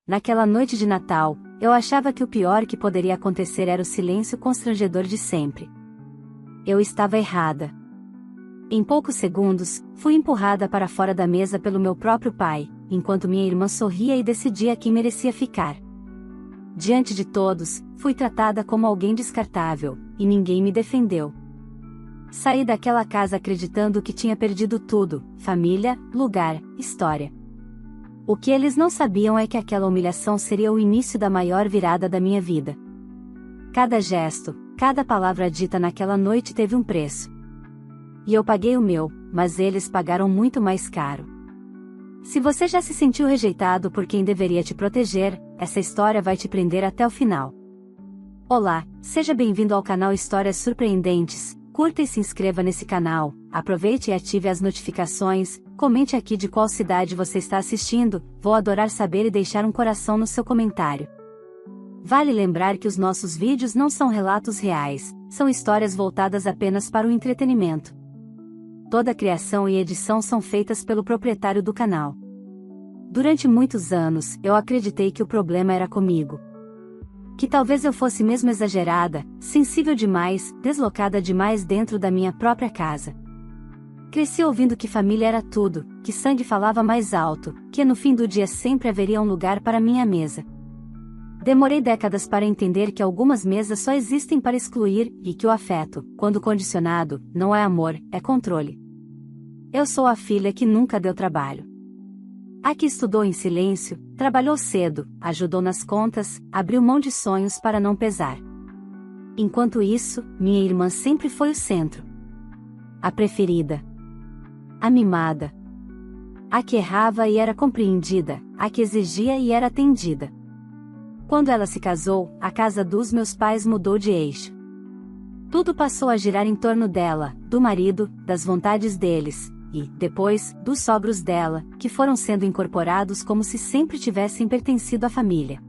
Naquela noite de Natal, eu achava que o pior que poderia acontecer era o silêncio constrangedor de sempre. Eu estava errada. Em poucos segundos, fui empurrada para fora da mesa pelo meu próprio pai, enquanto minha irmã sorria e decidia quem merecia ficar. Diante de todos, fui tratada como alguém descartável, e ninguém me defendeu. Saí daquela casa acreditando que tinha perdido tudo: família, lugar, história. O que eles não sabiam é que aquela humilhação seria o início da maior virada da minha vida. Cada gesto, cada palavra dita naquela noite teve um preço. E eu paguei o meu, mas eles pagaram muito mais caro. Se você já se sentiu rejeitado por quem deveria te proteger, essa história vai te prender até o final. Olá, seja bem-vindo ao canal Histórias Surpreendentes. Curta e se inscreva nesse canal, aproveite e ative as notificações, comente aqui de qual cidade você está assistindo, vou adorar saber e deixar um coração no seu comentário. Vale lembrar que os nossos vídeos não são relatos reais, são histórias voltadas apenas para o entretenimento. Toda a criação e edição são feitas pelo proprietário do canal. Durante muitos anos, eu acreditei que o problema era comigo. Que talvez eu fosse mesmo exagerada, sensível demais, deslocada demais dentro da minha própria casa. Cresci ouvindo que família era tudo, que sangue falava mais alto, que no fim do dia sempre haveria um lugar para minha mesa. Demorei décadas para entender que algumas mesas só existem para excluir, e que o afeto, quando condicionado, não é amor, é controle. Eu sou a filha que nunca deu trabalho. A que estudou em silêncio, trabalhou cedo, ajudou nas contas, abriu mão de sonhos para não pesar. Enquanto isso, minha irmã sempre foi o centro. A preferida. A mimada. A que errava e era compreendida, a que exigia e era atendida. Quando ela se casou, a casa dos meus pais mudou de eixo. Tudo passou a girar em torno dela, do marido, das vontades deles. E, depois, dos sogros dela, que foram sendo incorporados como se sempre tivessem pertencido à família.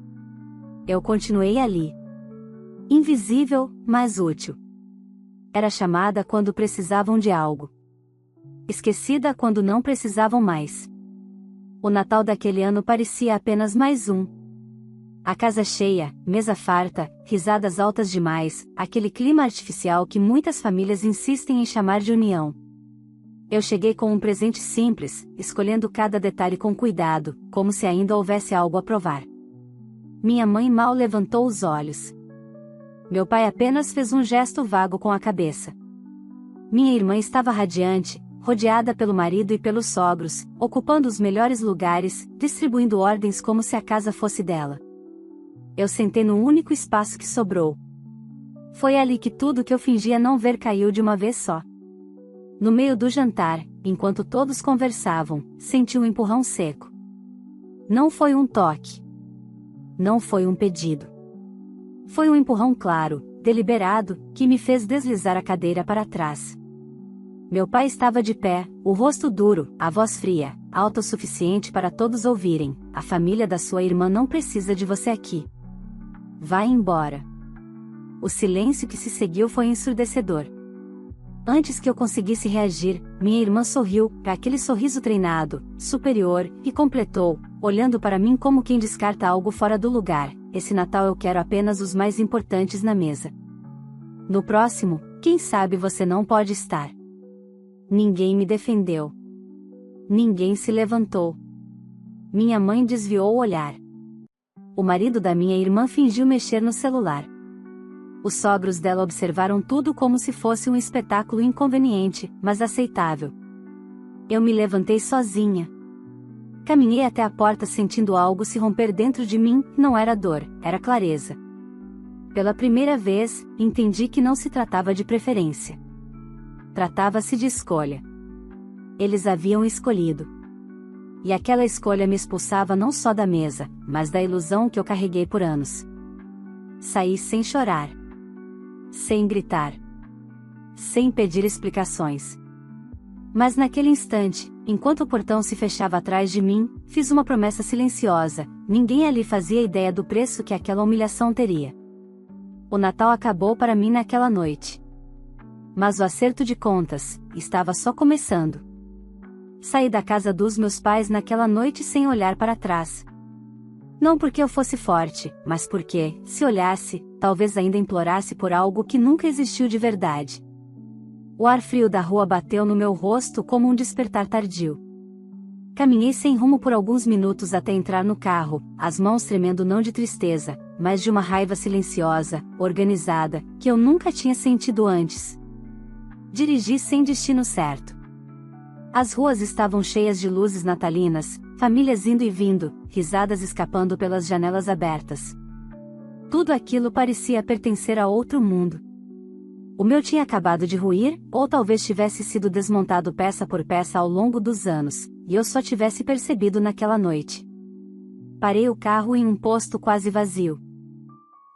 Eu continuei ali. Invisível, mas útil. Era chamada quando precisavam de algo. Esquecida quando não precisavam mais. O Natal daquele ano parecia apenas mais um. A casa cheia, mesa farta, risadas altas demais, aquele clima artificial que muitas famílias insistem em chamar de união. Eu cheguei com um presente simples, escolhendo cada detalhe com cuidado, como se ainda houvesse algo a provar. Minha mãe mal levantou os olhos. Meu pai apenas fez um gesto vago com a cabeça. Minha irmã estava radiante, rodeada pelo marido e pelos sogros, ocupando os melhores lugares, distribuindo ordens como se a casa fosse dela. Eu sentei no único espaço que sobrou. Foi ali que tudo que eu fingia não ver caiu de uma vez só. No meio do jantar, enquanto todos conversavam, senti um empurrão seco. Não foi um toque. Não foi um pedido. Foi um empurrão claro, deliberado, que me fez deslizar a cadeira para trás. Meu pai estava de pé, o rosto duro, a voz fria, alta o suficiente para todos ouvirem: a família da sua irmã não precisa de você aqui. Vá embora. O silêncio que se seguiu foi ensurdecedor. Antes que eu conseguisse reagir, minha irmã sorriu, aquele sorriso treinado, superior, e completou, olhando para mim como quem descarta algo fora do lugar: esse Natal eu quero apenas os mais importantes na mesa. No próximo, quem sabe você não pode estar. Ninguém me defendeu. Ninguém se levantou. Minha mãe desviou o olhar. O marido da minha irmã fingiu mexer no celular. Os sogros dela observaram tudo como se fosse um espetáculo inconveniente, mas aceitável. Eu me levantei sozinha. Caminhei até a porta sentindo algo se romper dentro de mim, não era dor, era clareza. Pela primeira vez, entendi que não se tratava de preferência. Tratava-se de escolha. Eles haviam escolhido. E aquela escolha me expulsava não só da mesa, mas da ilusão que eu carreguei por anos. Saí sem chorar. Sem gritar. Sem pedir explicações. Mas naquele instante, enquanto o portão se fechava atrás de mim, fiz uma promessa silenciosa: ninguém ali fazia ideia do preço que aquela humilhação teria. O Natal acabou para mim naquela noite. Mas o acerto de contas estava só começando. Saí da casa dos meus pais naquela noite sem olhar para trás. Não porque eu fosse forte, mas porque, se olhasse, talvez ainda implorasse por algo que nunca existiu de verdade. O ar frio da rua bateu no meu rosto como um despertar tardio. Caminhei sem rumo por alguns minutos até entrar no carro, as mãos tremendo não de tristeza, mas de uma raiva silenciosa, organizada, que eu nunca tinha sentido antes. Dirigi sem destino certo. As ruas estavam cheias de luzes natalinas, famílias indo e vindo, risadas escapando pelas janelas abertas. Tudo aquilo parecia pertencer a outro mundo. O meu tinha acabado de ruir, ou talvez tivesse sido desmontado peça por peça ao longo dos anos, e eu só tivesse percebido naquela noite. Parei o carro em um posto quase vazio.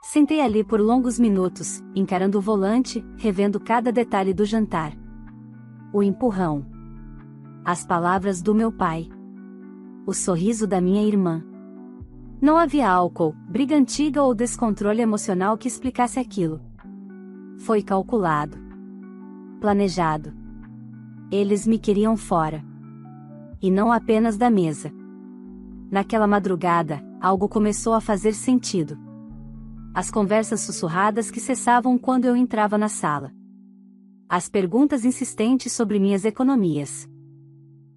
Sentei ali por longos minutos, encarando o volante, revendo cada detalhe do jantar. O empurrão. As palavras do meu pai. O sorriso da minha irmã. Não havia álcool, briga antiga ou descontrole emocional que explicasse aquilo. Foi calculado. Planejado. Eles me queriam fora. E não apenas da mesa. Naquela madrugada, algo começou a fazer sentido. As conversas sussurradas que cessavam quando eu entrava na sala. As perguntas insistentes sobre minhas economias.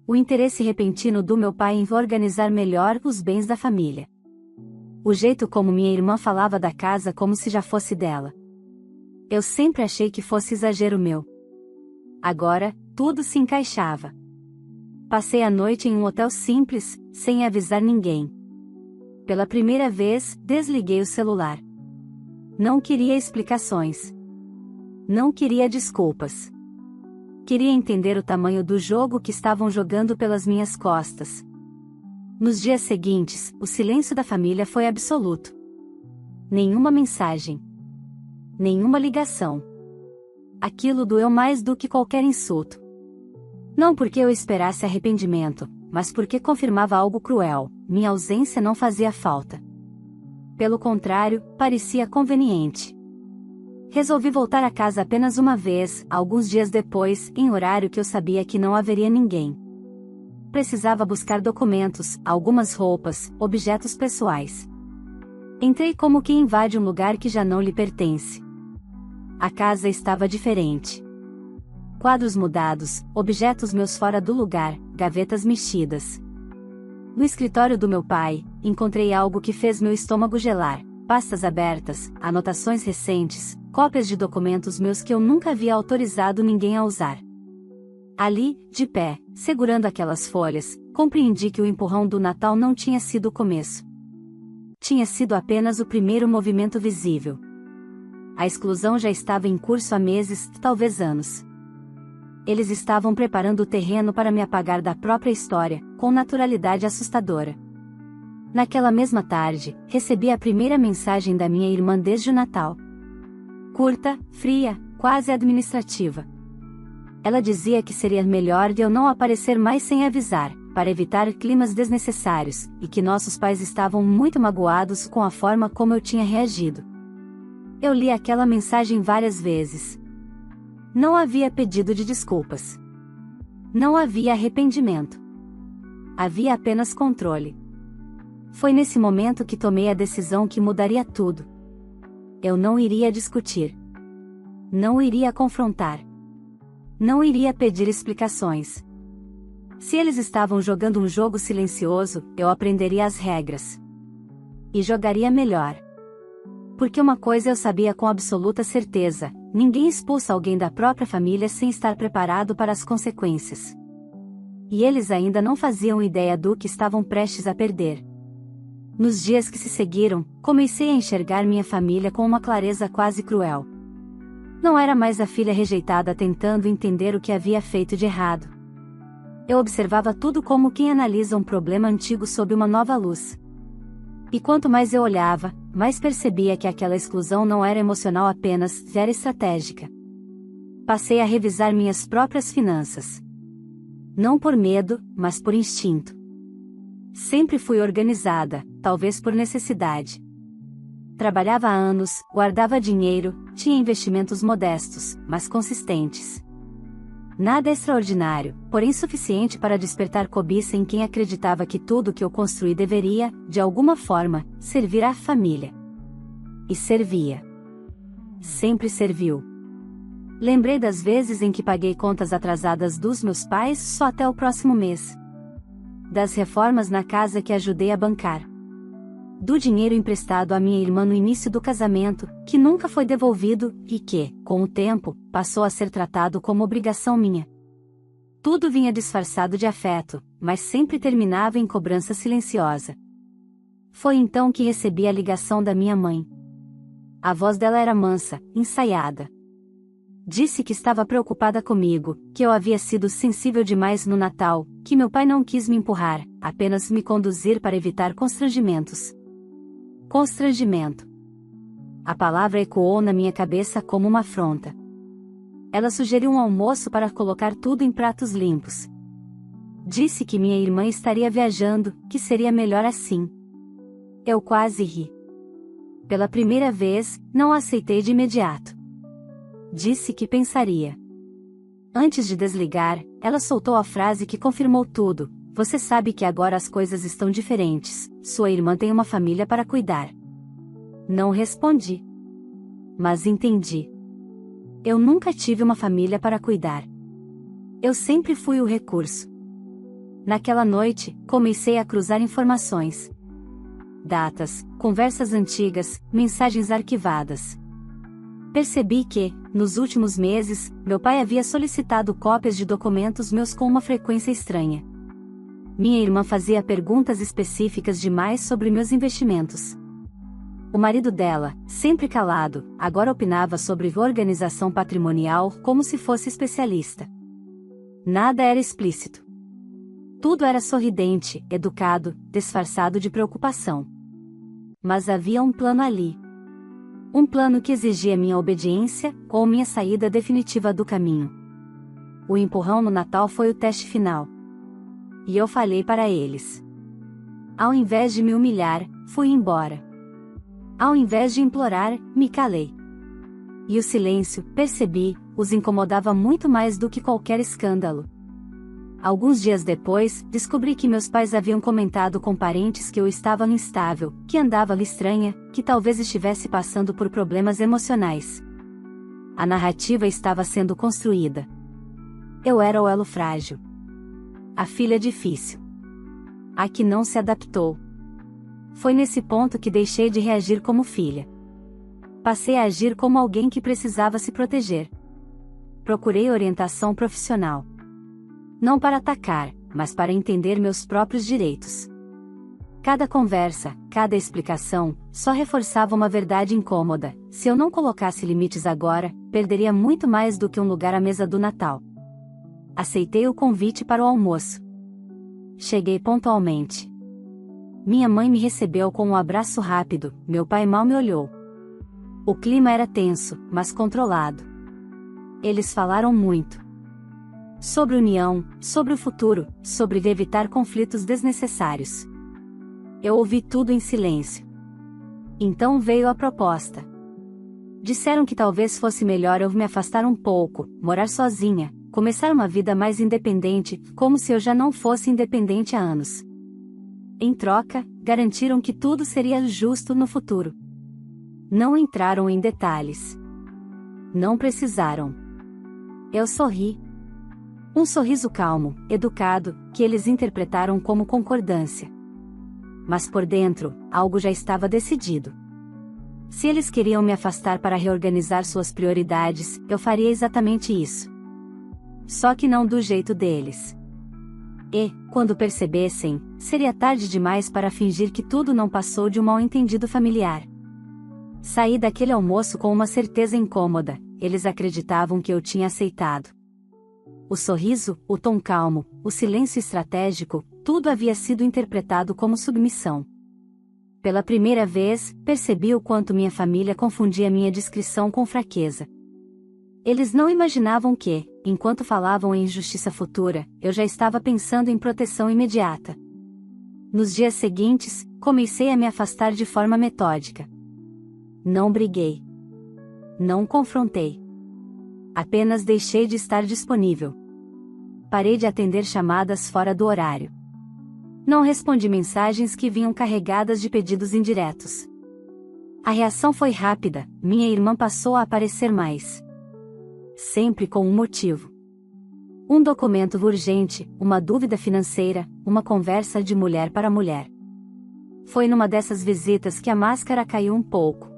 O interesse repentino do meu pai em organizar melhor os bens da família. O jeito como minha irmã falava da casa como se já fosse dela. Eu sempre achei que fosse exagero meu. Agora, tudo se encaixava. Passei a noite em um hotel simples, sem avisar ninguém. Pela primeira vez, desliguei o celular. Não queria explicações. Não queria desculpas. Queria entender o tamanho do jogo que estavam jogando pelas minhas costas. Nos dias seguintes, o silêncio da família foi absoluto. Nenhuma mensagem. Nenhuma ligação. Aquilo doeu mais do que qualquer insulto. Não porque eu esperasse arrependimento, mas porque confirmava algo cruel: minha ausência não fazia falta. Pelo contrário, parecia conveniente. Resolvi voltar a casa apenas uma vez, alguns dias depois, em horário que eu sabia que não haveria ninguém. Precisava buscar documentos, algumas roupas, objetos pessoais. Entrei como quem invade um lugar que já não lhe pertence. A casa estava diferente. Quadros mudados, objetos meus fora do lugar, gavetas mexidas. No escritório do meu pai, encontrei algo que fez meu estômago gelar: pastas abertas, anotações recentes, cópias de documentos meus que eu nunca havia autorizado ninguém a usar. Ali, de pé, segurando aquelas folhas, compreendi que o empurrão do Natal não tinha sido o começo. Tinha sido apenas o primeiro movimento visível. A exclusão já estava em curso há meses, talvez anos. Eles estavam preparando o terreno para me apagar da própria história, com naturalidade assustadora. Naquela mesma tarde, recebi a primeira mensagem da minha irmã desde o Natal. Curta, fria, quase administrativa. Ela dizia que seria melhor eu não aparecer mais sem avisar, para evitar climas desnecessários, e que nossos pais estavam muito magoados com a forma como eu tinha reagido. Eu li aquela mensagem várias vezes. Não havia pedido de desculpas. Não havia arrependimento. Havia apenas controle. Foi nesse momento que tomei a decisão que mudaria tudo. Eu não iria discutir. Não iria confrontar. Não iria pedir explicações. Se eles estavam jogando um jogo silencioso, eu aprenderia as regras. E jogaria melhor. Porque uma coisa eu sabia com absoluta certeza: ninguém expulsa alguém da própria família sem estar preparado para as consequências. E eles ainda não faziam ideia do que estavam prestes a perder. Nos dias que se seguiram, comecei a enxergar minha família com uma clareza quase cruel. Não era mais a filha rejeitada tentando entender o que havia feito de errado. Eu observava tudo como quem analisa um problema antigo sob uma nova luz. E quanto mais eu olhava, mais percebia que aquela exclusão não era emocional apenas, era estratégica. Passei a revisar minhas próprias finanças. Não por medo, mas por instinto. Sempre fui organizada, talvez por necessidade. Trabalhava há anos, guardava dinheiro, tinha investimentos modestos, mas consistentes. Nada extraordinário, porém suficiente para despertar cobiça em quem acreditava que tudo que eu construí deveria, de alguma forma, servir à família. E servia. Sempre serviu. Lembrei das vezes em que paguei contas atrasadas dos meus pais só até o próximo mês. Das reformas na casa que ajudei a bancar. Do dinheiro emprestado à minha irmã no início do casamento, que nunca foi devolvido, e que, com o tempo, passou a ser tratado como obrigação minha. Tudo vinha disfarçado de afeto, mas sempre terminava em cobrança silenciosa. Foi então que recebi a ligação da minha mãe. A voz dela era mansa, ensaiada. Disse que estava preocupada comigo, que eu havia sido sensível demais no Natal, que meu pai não quis me empurrar, apenas me conduzir para evitar constrangimentos. Constrangimento. A palavra ecoou na minha cabeça como uma afronta. Ela sugeriu um almoço para colocar tudo em pratos limpos. Disse que minha irmã estaria viajando, que seria melhor assim. Eu quase ri. Pela primeira vez, não a aceitei de imediato. Disse que pensaria. Antes de desligar, ela soltou a frase que confirmou tudo. Você sabe que agora as coisas estão diferentes, sua irmã tem uma família para cuidar. Não respondi. Mas entendi. Eu nunca tive uma família para cuidar. Eu sempre fui o recurso. Naquela noite, comecei a cruzar informações. Datas, conversas antigas, mensagens arquivadas. Percebi que, nos últimos meses, meu pai havia solicitado cópias de documentos meus com uma frequência estranha. Minha irmã fazia perguntas específicas demais sobre meus investimentos. O marido dela, sempre calado, agora opinava sobre organização patrimonial como se fosse especialista. Nada era explícito. Tudo era sorridente, educado, disfarçado de preocupação. Mas havia um plano ali. Um plano que exigia minha obediência, ou minha saída definitiva do caminho. O empurrão no Natal foi o teste final. E eu falei para eles. Ao invés de me humilhar, fui embora. Ao invés de implorar, me calei. E o silêncio, percebi, os incomodava muito mais do que qualquer escândalo. Alguns dias depois, descobri que meus pais haviam comentado com parentes que eu estava instável, que andava estranha, que talvez estivesse passando por problemas emocionais. A narrativa estava sendo construída. Eu era o elo frágil. A filha difícil. A que não se adaptou. Foi nesse ponto que deixei de reagir como filha. Passei a agir como alguém que precisava se proteger. Procurei orientação profissional. Não para atacar, mas para entender meus próprios direitos. Cada conversa, cada explicação, só reforçava uma verdade incômoda. Se eu não colocasse limites agora, perderia muito mais do que um lugar à mesa do Natal. Aceitei o convite para o almoço. Cheguei pontualmente. Minha mãe me recebeu com um abraço rápido, meu pai mal me olhou. O clima era tenso, mas controlado. Eles falaram muito. Sobre união, sobre o futuro, sobre evitar conflitos desnecessários. Eu ouvi tudo em silêncio. Então veio a proposta. Disseram que talvez fosse melhor eu me afastar um pouco, morar sozinha, começar uma vida mais independente, como se eu já não fosse independente há anos. Em troca, garantiram que tudo seria justo no futuro. Não entraram em detalhes. Não precisaram. Eu sorri. Um sorriso calmo, educado, que eles interpretaram como concordância. Mas por dentro, algo já estava decidido. Se eles queriam me afastar para reorganizar suas prioridades, eu faria exatamente isso. Só que não do jeito deles. E, quando percebessem, seria tarde demais para fingir que tudo não passou de um mal-entendido familiar. Saí daquele almoço com uma certeza incômoda, eles acreditavam que eu tinha aceitado. O sorriso, o tom calmo, o silêncio estratégico, tudo havia sido interpretado como submissão. Pela primeira vez, percebi o quanto minha família confundia minha discrição com fraqueza. Eles não imaginavam que, enquanto falavam em justiça futura, eu já estava pensando em proteção imediata. Nos dias seguintes, comecei a me afastar de forma metódica. Não briguei. Não confrontei. Apenas deixei de estar disponível. parei de atender chamadas fora do horário. Não respondi mensagens que vinham carregadas de pedidos indiretos. A reação foi rápida, minha irmã passou a aparecer mais. Sempre com um motivo. Um documento urgente, uma dúvida financeira, uma conversa de mulher para mulher. Foi numa dessas visitas que a máscara caiu um pouco.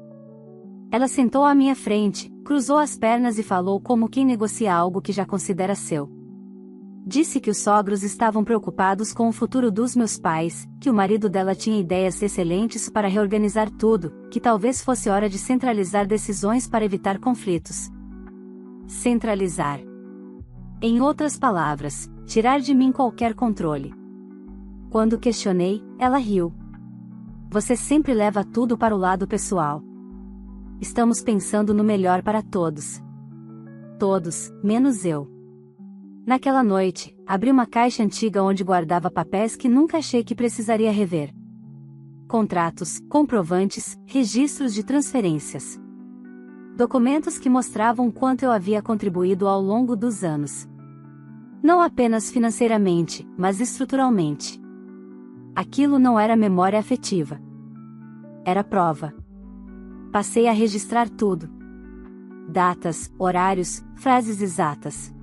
Ela sentou à minha frente, cruzou as pernas e falou como quem negocia algo que já considera seu. Disse que os sogros estavam preocupados com o futuro dos meus pais, que o marido dela tinha ideias excelentes para reorganizar tudo, que talvez fosse hora de centralizar decisões para evitar conflitos. Centralizar. Em outras palavras, tirar de mim qualquer controle. Quando questionei, ela riu. Você sempre leva tudo para o lado pessoal. Estamos pensando no melhor para todos. Todos, menos eu. Naquela noite, abri uma caixa antiga onde guardava papéis que nunca achei que precisaria rever. Contratos, comprovantes, registros de transferências. Documentos que mostravam quanto eu havia contribuído ao longo dos anos. Não apenas financeiramente, mas estruturalmente. Aquilo não era memória afetiva. Era prova. Passei a registrar tudo. Datas, horários, frases exatas.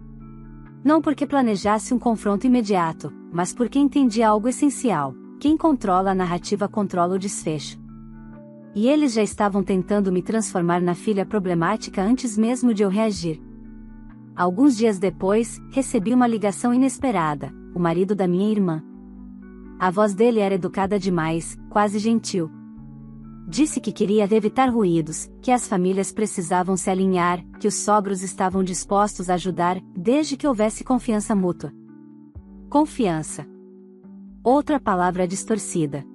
Não porque planejasse um confronto imediato, mas porque entendi algo essencial: quem controla a narrativa controla o desfecho. E eles já estavam tentando me transformar na filha problemática antes mesmo de eu reagir. Alguns dias depois, recebi uma ligação inesperada: o marido da minha irmã. A voz dele era educada demais, quase gentil. Disse que queria evitar ruídos, que as famílias precisavam se alinhar, que os sogros estavam dispostos a ajudar, desde que houvesse confiança mútua. Confiança. Outra palavra distorcida.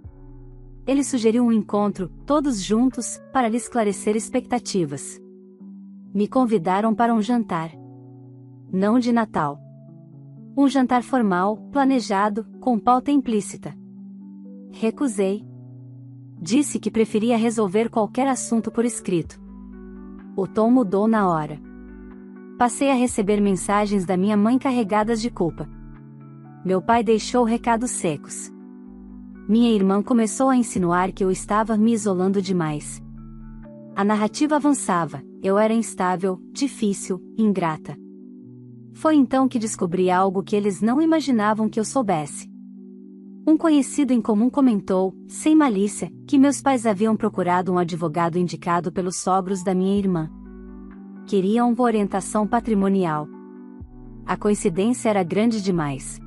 Ele sugeriu um encontro, todos juntos, para lhe esclarecer expectativas. Me convidaram para um jantar. Não de Natal. Um jantar formal, planejado, com pauta implícita. Recusei. Disse que preferia resolver qualquer assunto por escrito. O tom mudou na hora. Passei a receber mensagens da minha mãe carregadas de culpa. Meu pai deixou recados secos. Minha irmã começou a insinuar que eu estava me isolando demais. A narrativa avançava: eu era instável, difícil, ingrata. Foi então que descobri algo que eles não imaginavam que eu soubesse. Um conhecido em comum comentou, sem malícia, que meus pais haviam procurado um advogado indicado pelos sogros da minha irmã. Queriam uma orientação patrimonial. A coincidência era grande demais.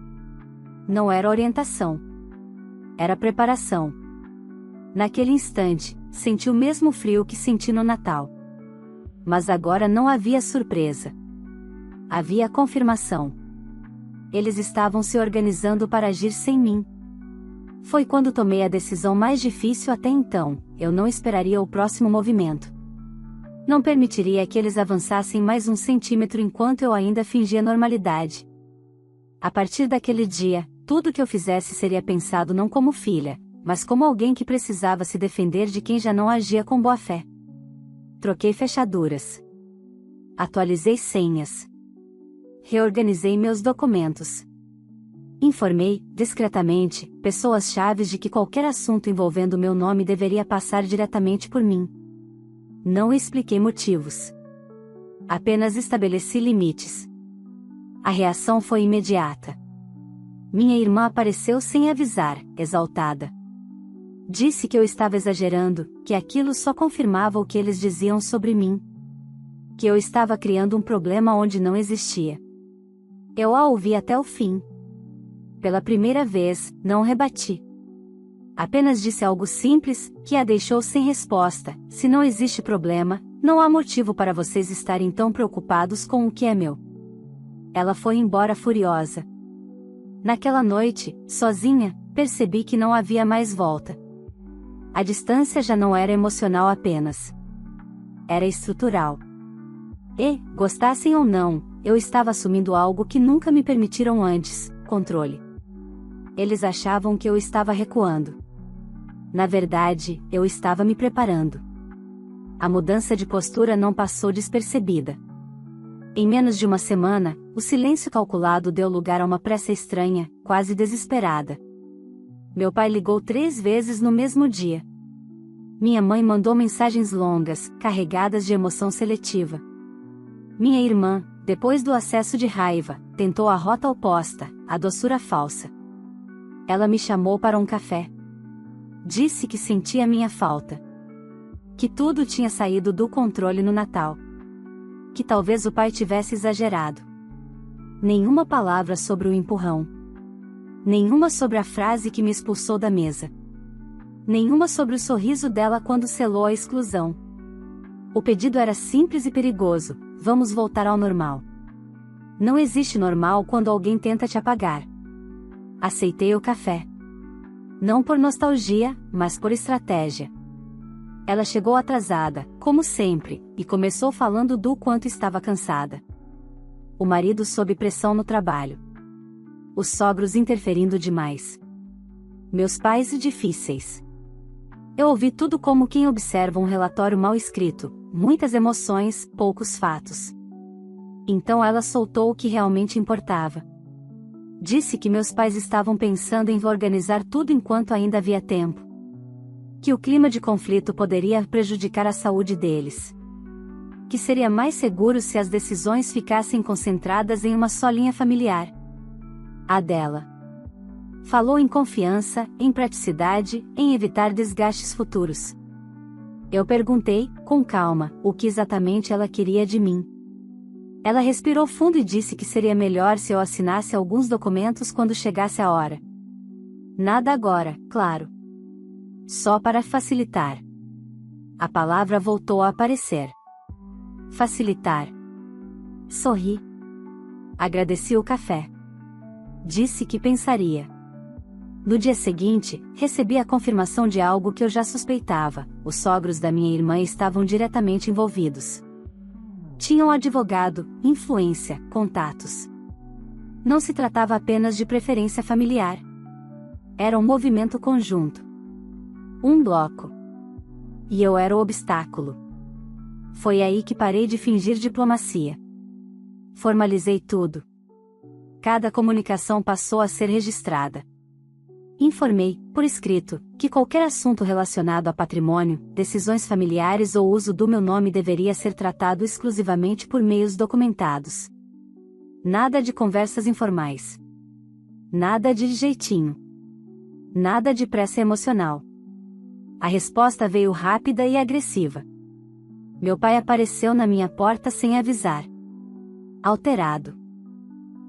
Não era orientação. Era preparação. Naquele instante, senti o mesmo frio que senti no Natal. Mas agora não havia surpresa. Havia confirmação. Eles estavam se organizando para agir sem mim. Foi quando tomei a decisão mais difícil até então: eu não esperaria o próximo movimento. Não permitiria que eles avançassem mais um centímetro enquanto eu ainda fingia normalidade. A partir daquele dia, tudo que eu fizesse seria pensado não como filha, mas como alguém que precisava se defender de quem já não agia com boa fé. Troquei fechaduras. Atualizei senhas. Reorganizei meus documentos. Informei, discretamente, pessoas-chave de que qualquer assunto envolvendo meu nome deveria passar diretamente por mim. Não expliquei motivos. Apenas estabeleci limites. A reação foi imediata. Minha irmã apareceu sem avisar, exaltada. Disse que eu estava exagerando, que aquilo só confirmava o que eles diziam sobre mim. Que eu estava criando um problema onde não existia. Eu a ouvi até o fim. Pela primeira vez, não rebati. Apenas disse algo simples, que a deixou sem resposta: se não existe problema, não há motivo para vocês estarem tão preocupados com o que é meu. Ela foi embora furiosa. Naquela noite, sozinha, percebi que não havia mais volta. A distância já não era emocional apenas. Era estrutural. E, gostassem ou não, eu estava assumindo algo que nunca me permitiram antes: controle. Eles achavam que eu estava recuando. Na verdade, eu estava me preparando. A mudança de postura não passou despercebida. Em menos de uma semana, o silêncio calculado deu lugar a uma pressa estranha, quase desesperada. Meu pai ligou 3 vezes no mesmo dia. Minha mãe mandou mensagens longas, carregadas de emoção seletiva. Minha irmã, depois do acesso de raiva, tentou a rota oposta, a doçura falsa. Ela me chamou para um café. Disse que sentia minha falta. Que tudo tinha saído do controle no Natal. Que talvez o pai tivesse exagerado. Nenhuma palavra sobre o empurrão. Nenhuma sobre a frase que me expulsou da mesa. Nenhuma sobre o sorriso dela quando selou a exclusão. O pedido era simples e perigoso: vamos voltar ao normal. Não existe normal quando alguém tenta te apagar. Aceitei o café. Não por nostalgia, mas por estratégia. Ela chegou atrasada, como sempre, e começou falando do quanto estava cansada. O marido sob pressão no trabalho. Os sogros interferindo demais. Meus pais difíceis. Eu ouvi tudo como quem observa um relatório mal escrito, muitas emoções, poucos fatos. Então ela soltou o que realmente importava. Disse que meus pais estavam pensando em organizar tudo enquanto ainda havia tempo. Que o clima de conflito poderia prejudicar a saúde deles. Que seria mais seguro se as decisões ficassem concentradas em uma só linha familiar. A dela. Falou em confiança, em praticidade, em evitar desgastes futuros. Eu perguntei, com calma, o que exatamente ela queria de mim. Ela respirou fundo e disse que seria melhor se eu assinasse alguns documentos quando chegasse a hora. Nada agora, claro. Só para facilitar. A palavra voltou a aparecer. Facilitar. Sorri. Agradeci o café. Disse que pensaria. No dia seguinte, recebi a confirmação de algo que eu já suspeitava: os sogros da minha irmã estavam diretamente envolvidos. Tinham advogado, influência, contatos. Não se tratava apenas de preferência familiar. Era um movimento conjunto. Um bloco. E eu era o obstáculo. Foi aí que parei de fingir diplomacia. Formalizei tudo. Cada comunicação passou a ser registrada. Informei, por escrito, que qualquer assunto relacionado a patrimônio, decisões familiares ou uso do meu nome deveria ser tratado exclusivamente por meios documentados. Nada de conversas informais. Nada de jeitinho. Nada de pressa emocional. A resposta veio rápida e agressiva. Meu pai apareceu na minha porta sem avisar. Alterado.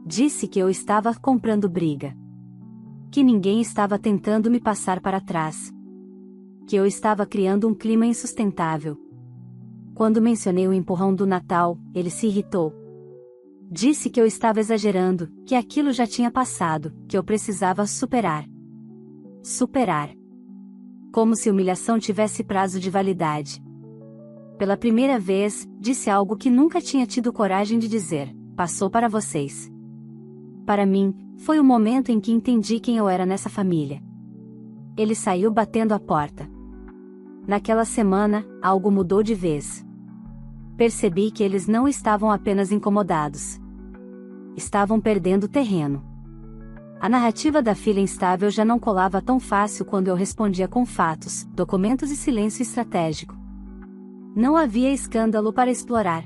Disse que eu estava comprando briga. Que ninguém estava tentando me passar para trás. Que eu estava criando um clima insustentável. Quando mencionei o empurrão do Natal, ele se irritou. Disse que eu estava exagerando, que aquilo já tinha passado, que eu precisava superar. Superar. Como se humilhação tivesse prazo de validade. Pela primeira vez, disse algo que nunca tinha tido coragem de dizer: passou para vocês. Para mim, foi o momento em que entendi quem eu era nessa família. Ele saiu batendo a porta. Naquela semana, algo mudou de vez. Percebi que eles não estavam apenas incomodados. Estavam perdendo terreno. A narrativa da filha instável já não colava tão fácil quando eu respondia com fatos, documentos e silêncio estratégico. Não havia escândalo para explorar.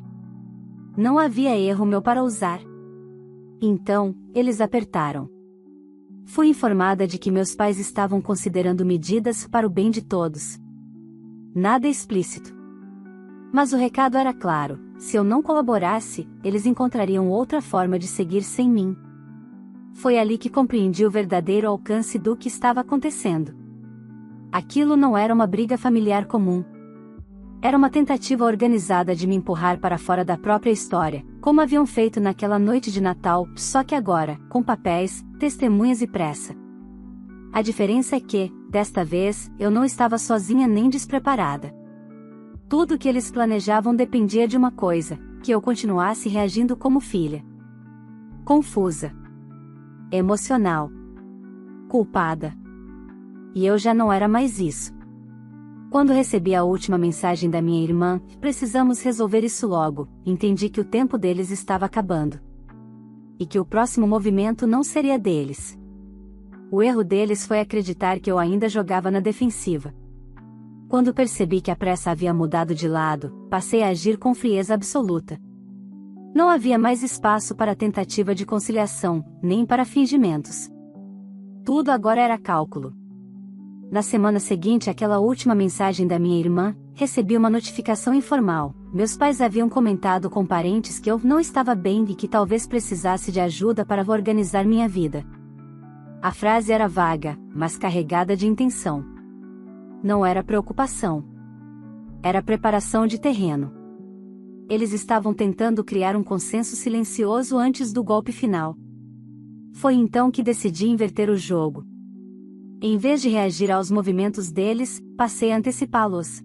Não havia erro meu para usar. Então, eles apertaram. Fui informada de que meus pais estavam considerando medidas para o bem de todos. Nada explícito. Mas o recado era claro: se eu não colaborasse, eles encontrariam outra forma de seguir sem mim. Foi ali que compreendi o verdadeiro alcance do que estava acontecendo. Aquilo não era uma briga familiar comum. Era uma tentativa organizada de me empurrar para fora da própria história, como haviam feito naquela noite de Natal, só que agora, com papéis, testemunhas e pressa. A diferença é que, desta vez, eu não estava sozinha nem despreparada. Tudo que eles planejavam dependia de uma coisa: que eu continuasse reagindo como filha. Confusa. Emocional. Culpada. E eu já não era mais isso. Quando recebi a última mensagem da minha irmã, precisamos resolver isso logo, entendi que o tempo deles estava acabando. E que o próximo movimento não seria deles. O erro deles foi acreditar que eu ainda jogava na defensiva. Quando percebi que a pressa havia mudado de lado, passei a agir com frieza absoluta. Não havia mais espaço para tentativa de conciliação, nem para fingimentos. Tudo agora era cálculo. Na semana seguinte àquela última mensagem da minha irmã, recebi uma notificação informal. Meus pais haviam comentado com parentes que eu não estava bem e que talvez precisasse de ajuda para organizar minha vida. A frase era vaga, mas carregada de intenção. Não era preocupação. Era preparação de terreno. Eles estavam tentando criar um consenso silencioso antes do golpe final. Foi então que decidi inverter o jogo. Em vez de reagir aos movimentos deles, passei a antecipá-los.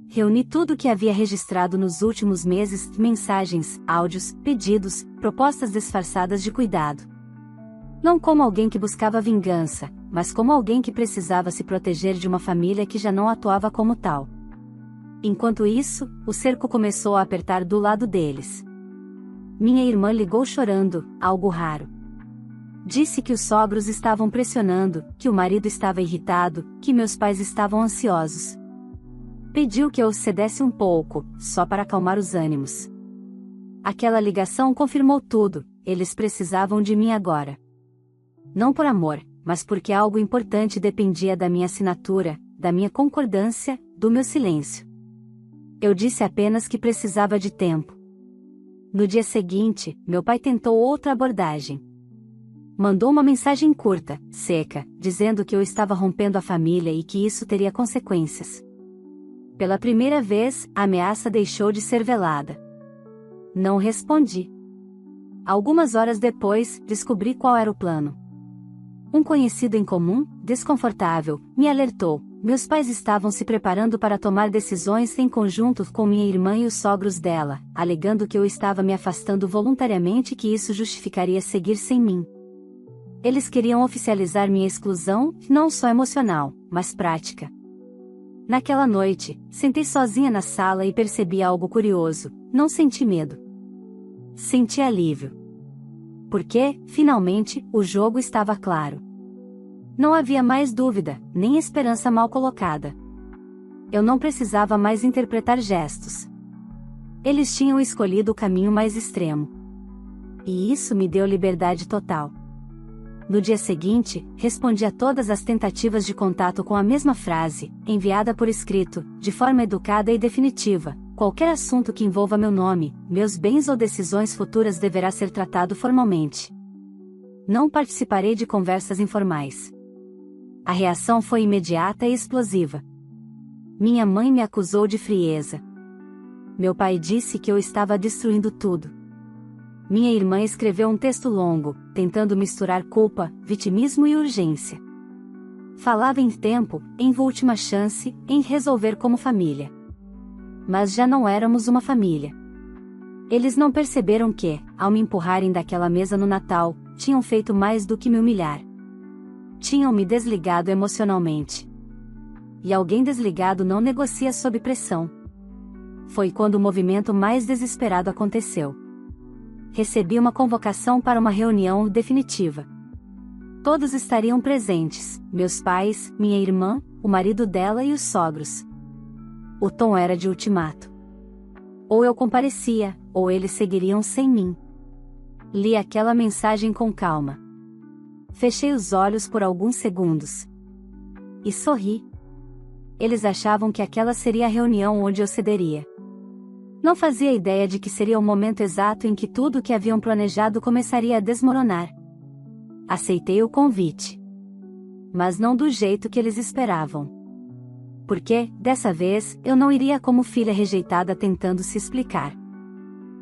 Reuni tudo o que havia registrado nos últimos meses, mensagens, áudios, pedidos, propostas disfarçadas de cuidado. Não como alguém que buscava vingança, mas como alguém que precisava se proteger de uma família que já não atuava como tal. Enquanto isso, o cerco começou a apertar do lado deles. Minha irmã ligou chorando, algo raro. Disse que os sogros estavam pressionando, que o marido estava irritado, que meus pais estavam ansiosos. Pediu que eu cedesse um pouco, só para acalmar os ânimos. Aquela ligação confirmou tudo, eles precisavam de mim agora. Não por amor, mas porque algo importante dependia da minha assinatura, da minha concordância, do meu silêncio. Eu disse apenas que precisava de tempo. No dia seguinte, meu pai tentou outra abordagem. Mandou uma mensagem curta, seca, dizendo que eu estava rompendo a família e que isso teria consequências. Pela primeira vez, a ameaça deixou de ser velada. Não respondi. Algumas horas depois, descobri qual era o plano. Um conhecido em comum, desconfortável, me alertou. Meus pais estavam se preparando para tomar decisões em conjunto com minha irmã e os sogros dela, alegando que eu estava me afastando voluntariamente e que isso justificaria seguir sem mim. Eles queriam oficializar minha exclusão, não só emocional, mas prática. Naquela noite, sentei sozinha na sala e percebi algo curioso. Não senti medo. Senti alívio. Porque, finalmente, o jogo estava claro. Não havia mais dúvida, nem esperança mal colocada. Eu não precisava mais interpretar gestos. Eles tinham escolhido o caminho mais extremo. E isso me deu liberdade total. No dia seguinte, respondi a todas as tentativas de contato com a mesma frase, enviada por escrito, de forma educada e definitiva: qualquer assunto que envolva meu nome, meus bens ou decisões futuras deverá ser tratado formalmente. Não participarei de conversas informais. A reação foi imediata e explosiva. Minha mãe me acusou de frieza. Meu pai disse que eu estava destruindo tudo. Minha irmã escreveu um texto longo, tentando misturar culpa, vitimismo e urgência. Falava em tempo, em última chance, em resolver como família. Mas já não éramos uma família. Eles não perceberam que, ao me empurrarem daquela mesa no Natal, tinham feito mais do que me humilhar. Tinham me desligado emocionalmente. E alguém desligado não negocia sob pressão. Foi quando o movimento mais desesperado aconteceu. Recebi uma convocação para uma reunião definitiva. Todos estariam presentes, meus pais, minha irmã, o marido dela e os sogros. O tom era de ultimato. Ou eu comparecia, ou eles seguiriam sem mim. Li aquela mensagem com calma. Fechei os olhos por alguns segundos. E sorri. Eles achavam que aquela seria a reunião onde eu cederia. Não fazia ideia de que seria o momento exato em que tudo o que haviam planejado começaria a desmoronar. Aceitei o convite. Mas não do jeito que eles esperavam. Porque, dessa vez, eu não iria como filha rejeitada tentando se explicar.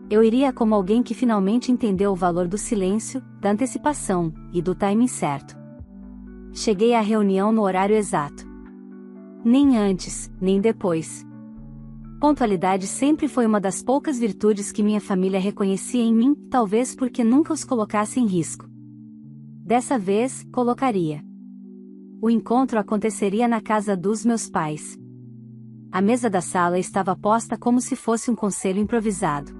Eu iria como alguém que finalmente entendeu o valor do silêncio, da antecipação, e do timing certo. Cheguei à reunião no horário exato. Nem antes, nem depois. Pontualidade sempre foi uma das poucas virtudes que minha família reconhecia em mim, talvez porque nunca os colocasse em risco. Dessa vez, colocaria. O encontro aconteceria na casa dos meus pais. A mesa da sala estava posta como se fosse um conselho improvisado.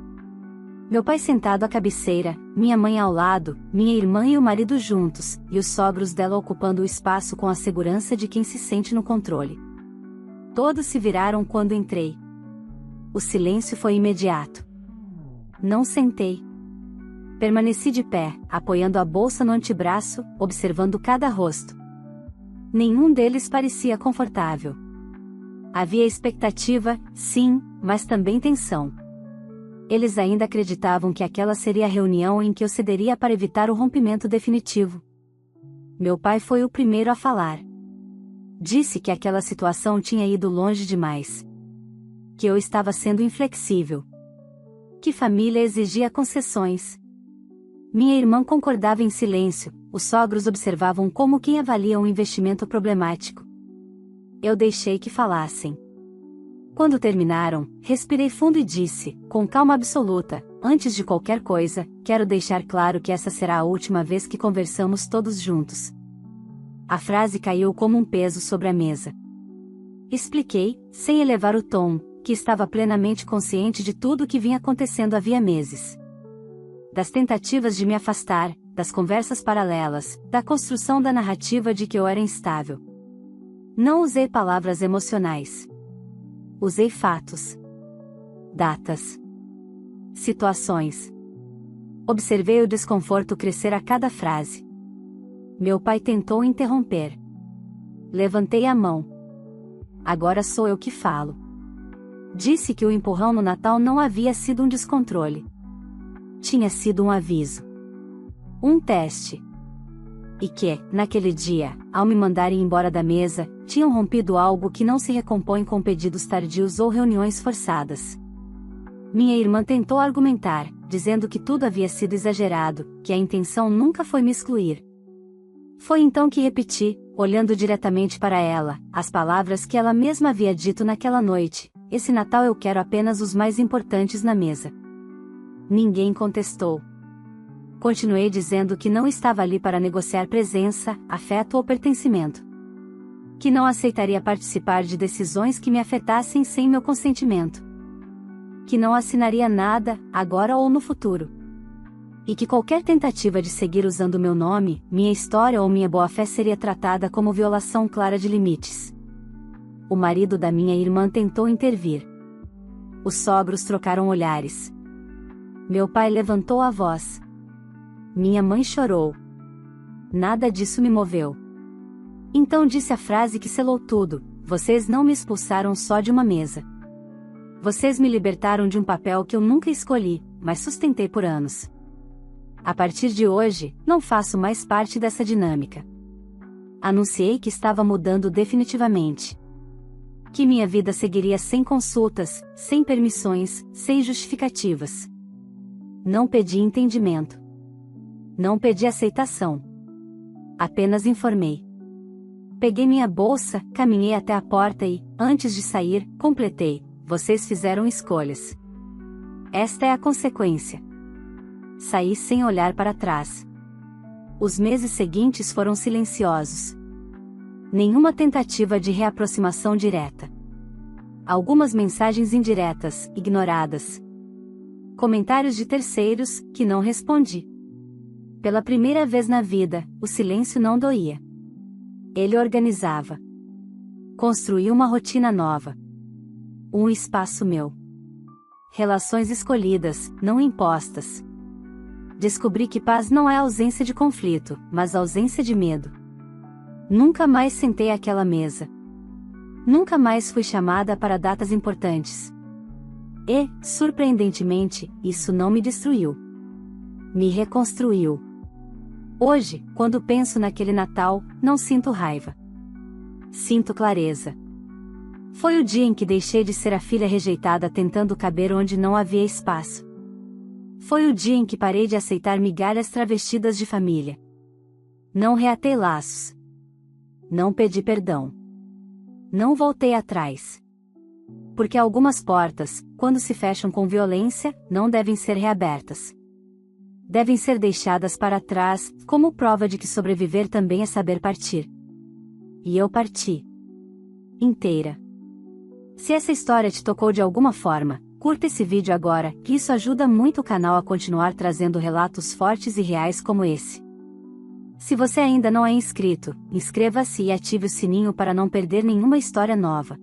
Meu pai sentado à cabeceira, minha mãe ao lado, minha irmã e o marido juntos, e os sogros dela ocupando o espaço com a segurança de quem se sente no controle. Todos se viraram quando entrei. O silêncio foi imediato. Não sentei. Permaneci de pé, apoiando a bolsa no antebraço, observando cada rosto. Nenhum deles parecia confortável. Havia expectativa, sim, mas também tensão. Eles ainda acreditavam que aquela seria a reunião em que eu cederia para evitar o rompimento definitivo. Meu pai foi o primeiro a falar. Disse que aquela situação tinha ido longe demais. Que eu estava sendo inflexível. Que família exigia concessões. Minha irmã concordava em silêncio, os sogros observavam como quem avalia um investimento problemático. Eu deixei que falassem. Quando terminaram, respirei fundo e disse, com calma absoluta, antes de qualquer coisa, quero deixar claro que essa será a última vez que conversamos todos juntos. A frase caiu como um peso sobre a mesa. Expliquei, sem elevar o tom, que estava plenamente consciente de tudo o que vinha acontecendo havia meses. Das tentativas de me afastar, das conversas paralelas, da construção da narrativa de que eu era instável. Não usei palavras emocionais. Usei fatos. Datas. Situações. Observei o desconforto crescer a cada frase. Meu pai tentou interromper. Levantei a mão. Agora sou eu que falo. Disse que o empurrão no Natal não havia sido um descontrole. Tinha sido um aviso. Um teste. E que, naquele dia, ao me mandarem embora da mesa, tinham rompido algo que não se recompõe com pedidos tardios ou reuniões forçadas. Minha irmã tentou argumentar, dizendo que tudo havia sido exagerado, que a intenção nunca foi me excluir. Foi então que repeti, olhando diretamente para ela, as palavras que ela mesma havia dito naquela noite: esse Natal eu quero apenas os mais importantes na mesa. Ninguém contestou. Continuei dizendo que não estava ali para negociar presença, afeto ou pertencimento. Que não aceitaria participar de decisões que me afetassem sem meu consentimento. Que não assinaria nada, agora ou no futuro. E que qualquer tentativa de seguir usando meu nome, minha história ou minha boa-fé seria tratada como violação clara de limites. O marido da minha irmã tentou intervir. Os sogros trocaram olhares. Meu pai levantou a voz. Minha mãe chorou. Nada disso me moveu. Então disse a frase que selou tudo: vocês não me expulsaram só de uma mesa. Vocês me libertaram de um papel que eu nunca escolhi, mas sustentei por anos. A partir de hoje, não faço mais parte dessa dinâmica. Anunciei que estava mudando definitivamente. Que minha vida seguiria sem consultas, sem permissões, sem justificativas. Não pedi entendimento. Não pedi aceitação. Apenas informei. Peguei minha bolsa, caminhei até a porta e, antes de sair, completei: vocês fizeram escolhas. Esta é a consequência. Saí sem olhar para trás. Os meses seguintes foram silenciosos. Nenhuma tentativa de reaproximação direta. Algumas mensagens indiretas, ignoradas. Comentários de terceiros, que não respondi. Pela primeira vez na vida, o silêncio não doía. Ele organizava. Construía uma rotina nova. Um espaço meu. Relações escolhidas, não impostas. Descobri que paz não é ausência de conflito, mas ausência de medo. Nunca mais sentei àquela mesa. Nunca mais fui chamada para datas importantes. E, surpreendentemente, isso não me destruiu. Me reconstruiu. Hoje, quando penso naquele Natal, não sinto raiva. Sinto clareza. Foi o dia em que deixei de ser a filha rejeitada tentando caber onde não havia espaço. Foi o dia em que parei de aceitar migalhas travestidas de família. Não reatei laços. Não pedi perdão. Não voltei atrás. Porque algumas portas, quando se fecham com violência, não devem ser reabertas. Devem ser deixadas para trás, como prova de que sobreviver também é saber partir. E eu parti. Inteira. Se essa história te tocou de alguma forma, curta esse vídeo agora, que isso ajuda muito o canal a continuar trazendo relatos fortes e reais como esse. Se você ainda não é inscrito, inscreva-se e ative o sininho para não perder nenhuma história nova.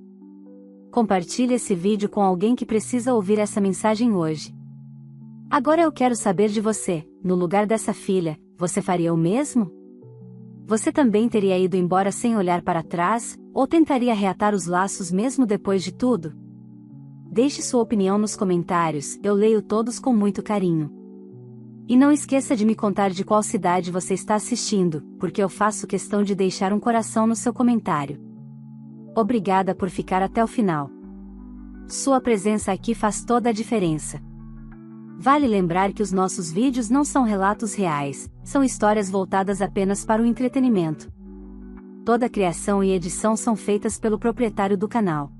Compartilhe esse vídeo com alguém que precisa ouvir essa mensagem hoje. Agora eu quero saber de você, no lugar dessa filha, você faria o mesmo? Você também teria ido embora sem olhar para trás, ou tentaria reatar os laços mesmo depois de tudo? Deixe sua opinião nos comentários, eu leio todos com muito carinho. E não esqueça de me contar de qual cidade você está assistindo, porque eu faço questão de deixar um coração no seu comentário. Obrigada por ficar até o final. Sua presença aqui faz toda a diferença. Vale lembrar que os nossos vídeos não são relatos reais, são histórias voltadas apenas para o entretenimento. Toda a criação e edição são feitas pelo proprietário do canal.